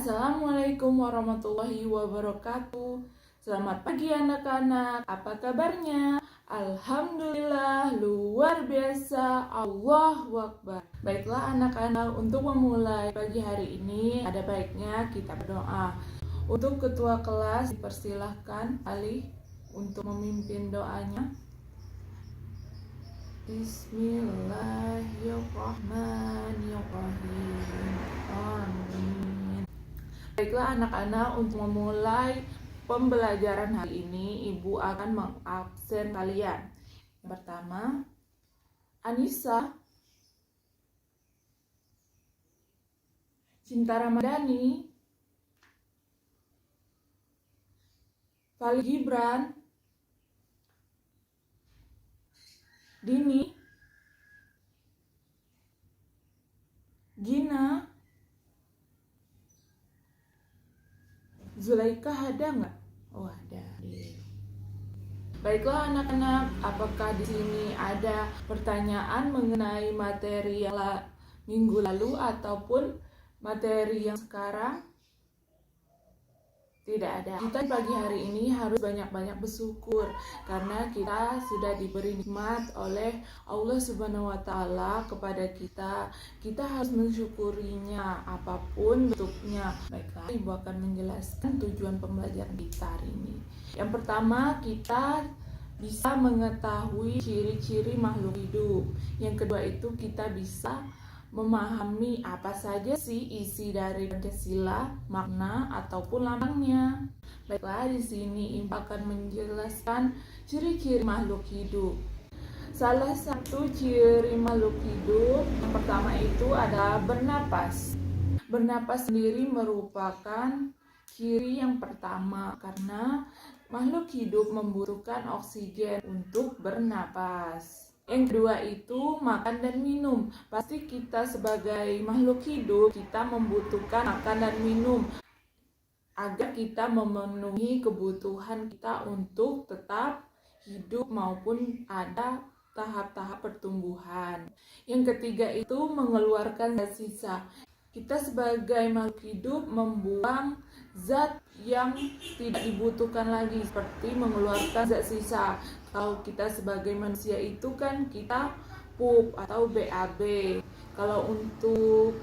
Assalamualaikum warahmatullahi wabarakatuh. Selamat pagi anak-anak, apa kabarnya? Alhamdulillah, luar biasa, Allahu Akbar. Baiklah anak-anak, untuk memulai pagi hari ini ada baiknya kita berdoa. Untuk ketua kelas dipersilahkan Ali untuk memimpin doanya. Bismillahirrahmanirrahim. Amin. Baiklah anak-anak, untuk memulai pembelajaran hari ini, Ibu akan mengabsen kalian. Yang pertama, Anissa, Cinta Ramadhani, Fali Gibran, Dini, Gina, Zulaika ada nggak? Oh ada. Baiklah anak-anak, apakah di sini ada pertanyaan mengenai materi yang minggu lalu ataupun materi yang sekarang? Tidak ada. Kita pagi hari ini harus banyak-banyak bersyukur karena kita sudah diberi nikmat oleh Allah Subhanahu wa Ta'ala kepada kita. Kita harus mensyukurinya apapun bentuknya. Baiklah, Ibu akan menjelaskan tujuan pembelajaran kita hari ini. Yang pertama, kita bisa mengetahui ciri-ciri makhluk hidup. Yang kedua itu kita bisa memahami apa saja sih isi dari Pancasila, makna ataupun lambangnya. Baiklah, di sini Ibu akan menjelaskan ciri-ciri makhluk hidup. Salah satu ciri makhluk hidup yang pertama itu adalah bernapas. Bernapas sendiri merupakan ciri yang pertama karena makhluk hidup membutuhkan oksigen untuk bernapas. Yang kedua itu makan dan minum. Pasti kita sebagai makhluk hidup, kita membutuhkan makan dan minum agar kita memenuhi kebutuhan kita untuk tetap hidup maupun ada tahap-tahap pertumbuhan. Yang ketiga itu mengeluarkan zat sisa. Kita sebagai makhluk hidup membuang zat yang tidak dibutuhkan lagi seperti mengeluarkan zat sisa. Kalau kita sebagai manusia itu kan kita pup atau BAB. Kalau untuk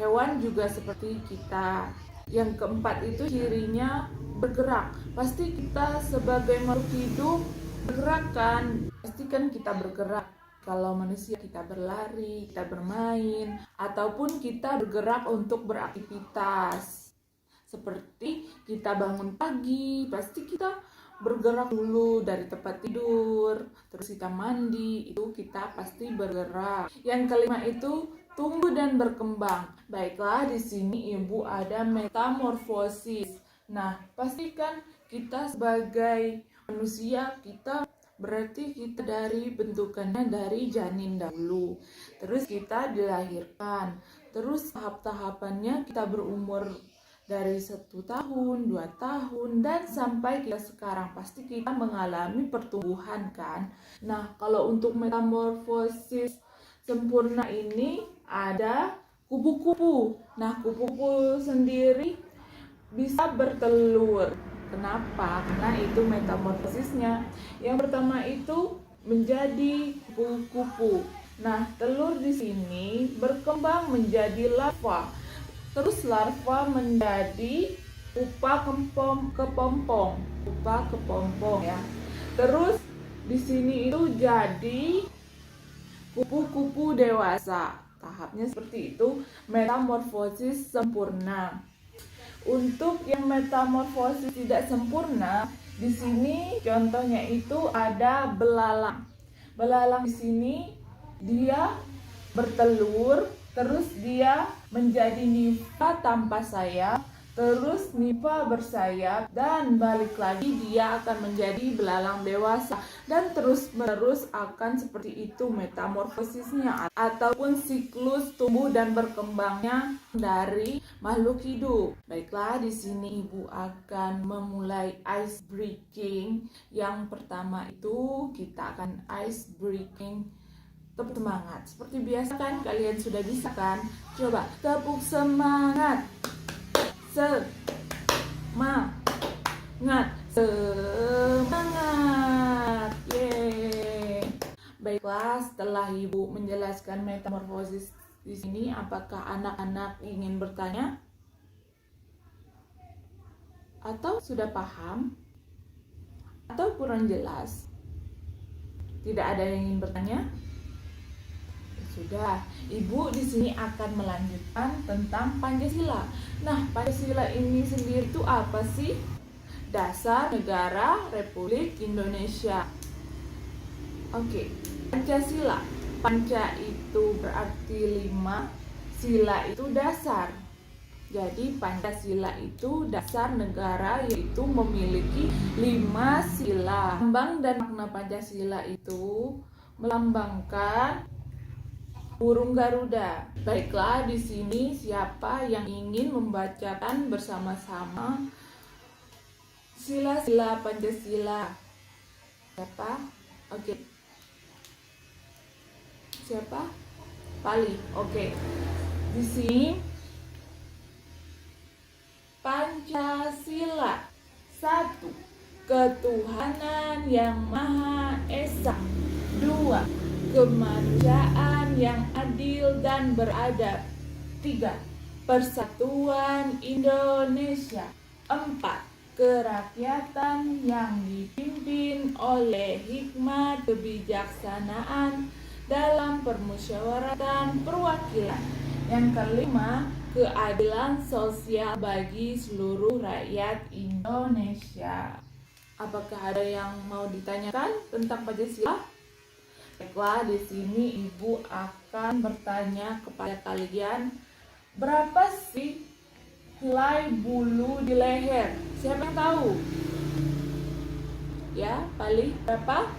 hewan juga seperti kita. Yang keempat itu cirinya bergerak. Pasti kita sebagai makhluk hidup bergerak kan? Pasti kan kita bergerak. Kalau manusia kita berlari, kita bermain, ataupun kita bergerak untuk beraktivitas. Seperti kita bangun pagi, pasti kita bergerak dulu dari tempat tidur, terus kita mandi, itu kita pasti bergerak. Yang kelima itu tumbuh dan berkembang. Baiklah, di sini Ibu ada metamorfosis. Nah, pastikan kita sebagai manusia, kita berarti kita dari bentukannya dari janin dahulu. Terus kita dilahirkan. Terus tahap-tahapannya kita berumur dari 1 tahun, 2 tahun, dan sampai kita sekarang pasti kita mengalami pertumbuhan kan. Nah, kalau untuk metamorfosis sempurna ini ada kupu-kupu. Nah, kupu-kupu sendiri bisa bertelur. Kenapa? Karena itu metamorfosisnya. Yang pertama itu menjadi kupu-kupu. Nah, telur di sini berkembang menjadi larva. Terus larva menjadi pupa kepompong ya. Terus di sini itu jadi kupu-kupu dewasa. Tahapnya seperti itu, metamorfosis sempurna. Untuk yang metamorfosis tidak sempurna, di sini contohnya itu ada belalang. Belalang di sini dia bertelur. Terus dia menjadi nimfa tanpa sayap, terus nimfa bersayap, dan balik lagi dia akan menjadi belalang dewasa. Dan terus menerus akan seperti itu metamorfosisnya ataupun siklus tumbuh dan berkembangnya dari makhluk hidup. Baiklah, di sini Ibu akan memulai ice breaking. Yang pertama itu kita akan ice breaking. Tepuk semangat. Seperti biasa kan, kalian sudah bisa kan? Coba tepuk semangat. Semangat. Yeay. Baiklah, setelah Ibu menjelaskan metamorfosis di sini, apakah anak-anak ingin bertanya? Atau sudah paham? Atau kurang jelas? Tidak ada yang ingin bertanya? Sudah, Ibu di sini akan melanjutkan tentang Pancasila. Nah, Pancasila ini sendiri itu apa sih? Dasar Negara Republik Indonesia. Oke, Pancasila. Panca itu berarti 5, sila itu dasar. Jadi Pancasila itu dasar negara, yaitu memiliki 5 sila. Lambang dan makna Pancasila itu melambangkan burung Garuda. Baiklah, di sini siapa yang ingin membacakan bersama-sama sila-sila Pancasila? Siapa? Oke. Siapa? Pali. Oke. Di sini Pancasila. 1. Ketuhanan yang Maha Esa. 2. Kemanusiaan yang adil dan beradab. 3. Persatuan Indonesia. 4. Kerakyatan yang dipimpin oleh hikmat kebijaksanaan dalam permusyawaratan perwakilan. Yang kelima, keadilan sosial bagi seluruh rakyat Indonesia. Apakah ada yang mau ditanyakan tentang Pancasila? Baiklah, di sini Ibu akan bertanya kepada kalian, berapa sih helai bulu di leher? Siapa yang tahu? Ya, Pali, berapa?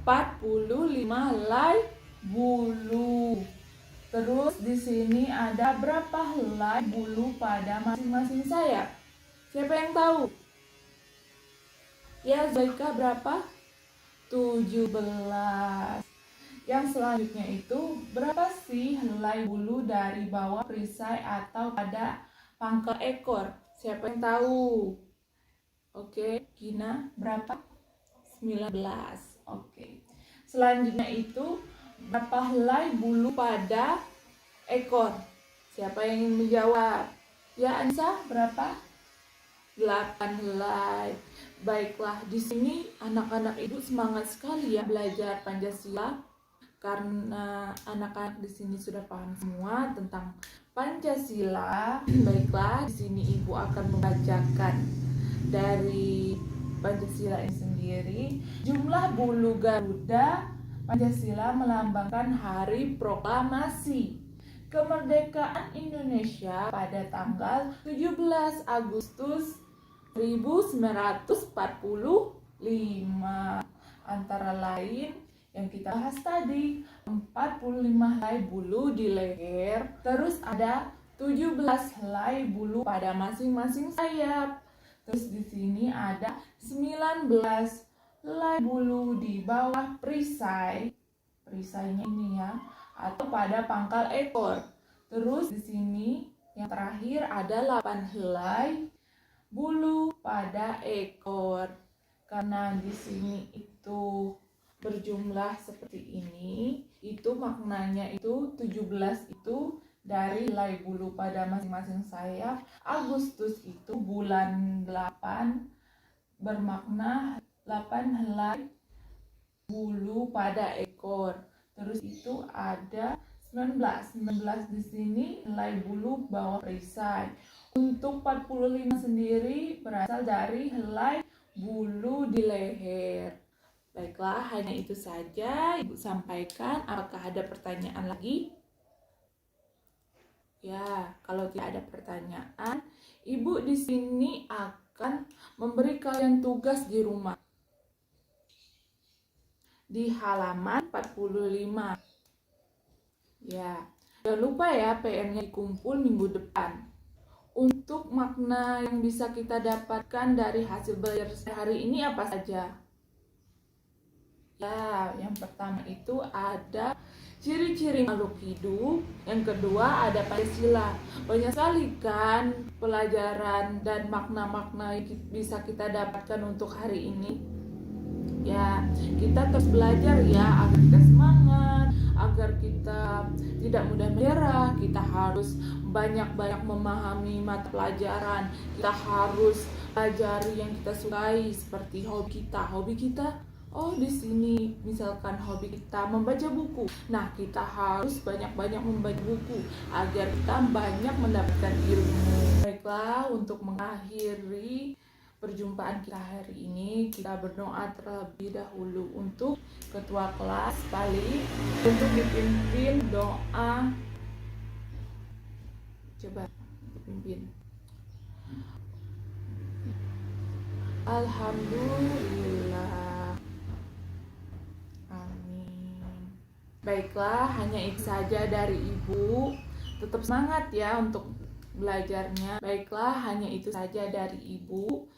45 helai bulu. Terus di sini ada berapa helai bulu pada masing-masing sayap? Siapa yang tahu? Ya, Zaika, berapa? 17. Yang selanjutnya itu, berapa sih helai bulu dari bawah perisai atau pada pangkal ekor? Siapa yang tahu? Oke, Gina, berapa? 19. Oke. Selanjutnya itu, berapa helai bulu pada ekor? Siapa yang ingin menjawab? Ya, Anissa, berapa? 8 helai. Baiklah, di sini anak-anak Ibu semangat sekali ya belajar Pancasila, karena anak-anak di sini sudah paham semua tentang Pancasila. Baiklah, di sini Ibu akan membacakan dari Pancasila ini sendiri. Jumlah bulu Garuda Pancasila melambangkan hari proklamasi kemerdekaan Indonesia pada tanggal 17 Agustus 1945. Antara lain yang kita bahas tadi, 45 helai bulu di leher, terus ada 17 helai bulu pada masing-masing sayap. Terus di sini ada 19 helai bulu di bawah perisai. Perisainya ini ya, atau pada pangkal ekor. Terus di sini yang terakhir ada 8 helai bulu pada ekor. Karena di sini itu berjumlah seperti ini, itu maknanya itu 17 itu dari helai bulu pada masing-masing sayap. Agustus itu bulan 8, bermakna 8 helai bulu pada ekor. Terus itu ada 19 di sini helai bulu bawah perisai. Untuk 45 sendiri berasal dari helai bulu di leher. Baiklah, hanya itu saja Ibu sampaikan. Apakah ada pertanyaan lagi? Ya, kalau tidak ada pertanyaan, Ibu di sini akan memberi kalian tugas di rumah. Di halaman 45. Ya, jangan lupa ya PR-nya dikumpul minggu depan. Untuk makna yang bisa kita dapatkan dari hasil belajar hari ini apa saja? Ya, yang pertama itu ada Ciri-ciri makhluk hidup. Yang kedua ada Pancasila. Banyak sekali kan pelajaran dan makna-makna yang bisa kita dapatkan untuk hari ini. Ya, kita terus belajar ya agar kita semangat, agar kita tidak mudah menyerah. Kita harus banyak-banyak memahami mata pelajaran. Kita harus pelajari yang kita sukai seperti hobi kita. Hobi kita, oh di sini misalkan hobi kita membaca buku. Nah, kita harus banyak-banyak membaca buku agar kita banyak mendapatkan ilmu. Baiklah, untuk mengakhiri perjumpaan kita hari ini, kita berdoa terlebih dahulu untuk ketua kelas Pali untuk dipimpin doa. Coba dipimpin. Alhamdulillah. Amin. Baiklah, hanya itu saja dari Ibu. Tetap semangat ya untuk belajarnya. Baiklah, hanya itu saja dari Ibu.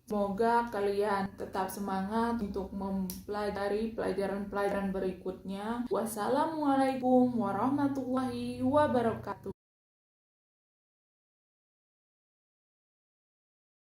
Semoga kalian tetap semangat untuk mempelajari pelajaran-pelajaran berikutnya. Wassalamualaikum warahmatullahi wabarakatuh.